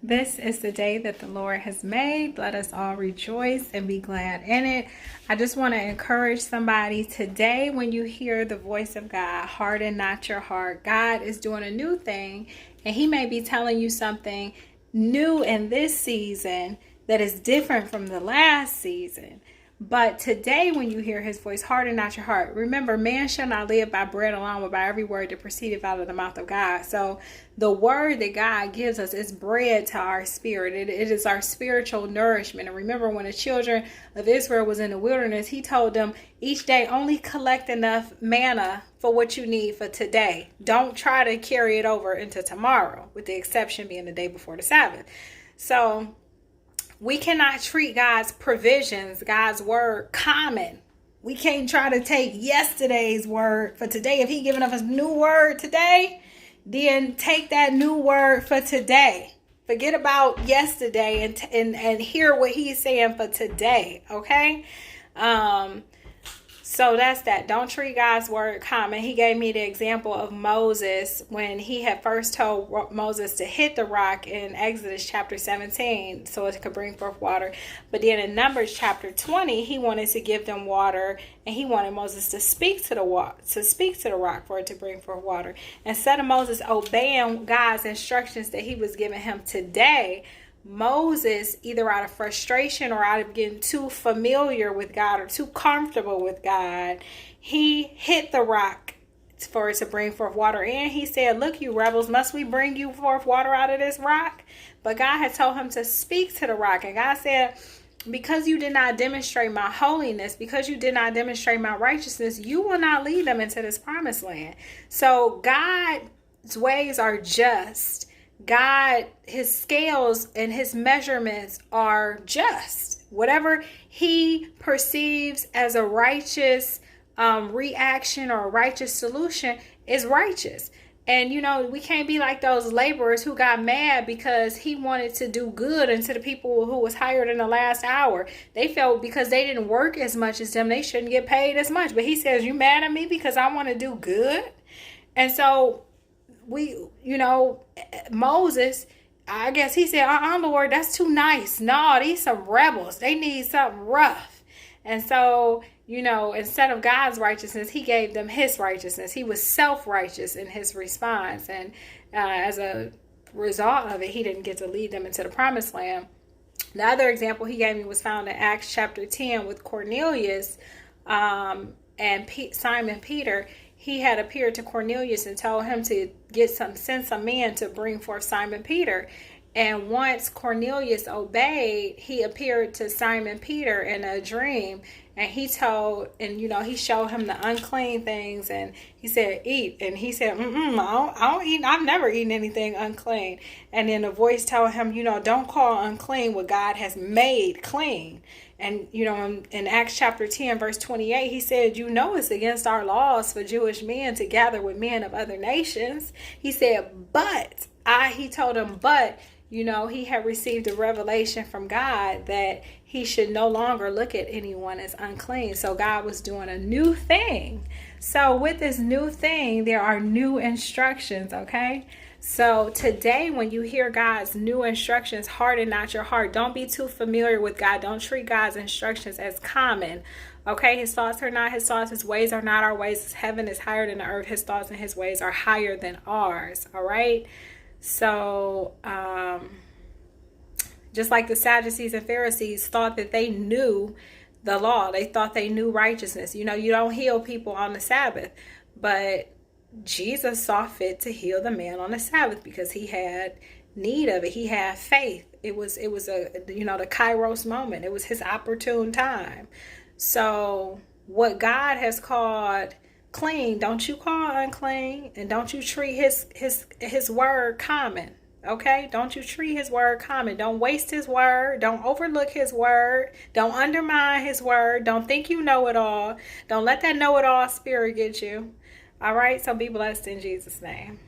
This is the day that the Lord has made. Let us all rejoice and be glad in it. I just want to encourage somebody today when you hear the voice of God, harden not your heart. God is doing a new thing, and He may be telling you something new in this season that is different from the last season. But today, when you hear His voice, harden not your heart. Remember, man shall not live by bread alone, but by every word that proceedeth out of the mouth of God. So the word that God gives us is bread to our spirit. It is our spiritual nourishment. And remember, when the children of Israel was in the wilderness, He told them each day only collect enough manna for what you need for today. Don't try to carry it over into tomorrow, with the exception being the day before the Sabbath. So we cannot treat God's provisions, God's word, common. We can't try to take yesterday's word for today. If He giving us a new word today, then take that new word for today. Forget about yesterday and hear what He's saying for today. Okay. So that's that. Don't treat God's word common. He gave me the example of Moses when he had first told Moses to hit the rock in Exodus chapter 17 so it could bring forth water. But then in Numbers chapter 20, he wanted to give them water, and he wanted Moses to speak to the rock for it to bring forth water. Instead of Moses obeying God's instructions that he was giving him today, Moses, either out of frustration or out of getting too familiar with God or too comfortable with God, he hit the rock for it to bring forth water. And he said, "Look, you rebels, must we bring you forth water out of this rock?" But God had told him to speak to the rock. And God said, because you did not demonstrate my holiness, because you did not demonstrate my righteousness, you will not lead them into this promised land. So God's ways are just. God, His scales and His measurements are just. Whatever He perceives as a righteous reaction or a righteous solution is righteous. And, we can't be like those laborers who got mad because He wanted to do good unto the people who was hired in the last hour. They felt because they didn't work as much as them, they shouldn't get paid as much. But He says, you mad at me because I want to do good? And so Moses, I guess he said, Lord, that's too nice. No, these some rebels. They need something rough. And so, instead of God's righteousness, He gave them His righteousness. He was self-righteous in His response. And as a result of it, He didn't get to lead them into the promised land. The other example He gave me was found in Acts chapter 10 with Cornelius and Simon Peter. He had appeared to Cornelius and told him to send some men to bring forth Simon Peter. And once Cornelius obeyed, he appeared to Simon Peter in a dream, and he showed him the unclean things, and he said, eat. And he said, I don't eat. I've never eaten anything unclean. And then the voice told him, don't call unclean what God has made clean. And, in Acts chapter 10, verse 28, he said, it's against our laws for Jewish men to gather with men of other nations. He said, he told him, he had received a revelation from God that he should no longer look at anyone as unclean. So God was doing a new thing. So with this new thing, there are new instructions, okay? So today, when you hear God's new instructions, harden not your heart. Don't be too familiar with God. Don't treat God's instructions as common. Okay, His thoughts are not His thoughts. His ways are not our ways. His heaven is higher than the earth. His thoughts and His ways are higher than ours. All right. So, just like the Sadducees and Pharisees thought that they knew the law. They thought they knew righteousness. You don't heal people on the Sabbath, but Jesus saw fit to heal the man on the Sabbath because He had need of it. He had faith. It was the Kairos moment. It was His opportune time. So what God has called clean, don't you call unclean, and don't you treat his word common. Okay? Don't you treat His word common. Don't waste His word. Don't overlook His word. Don't undermine His word. Don't think you know it all. Don't let that know it all spirit get you. All right, so be blessed in Jesus' name.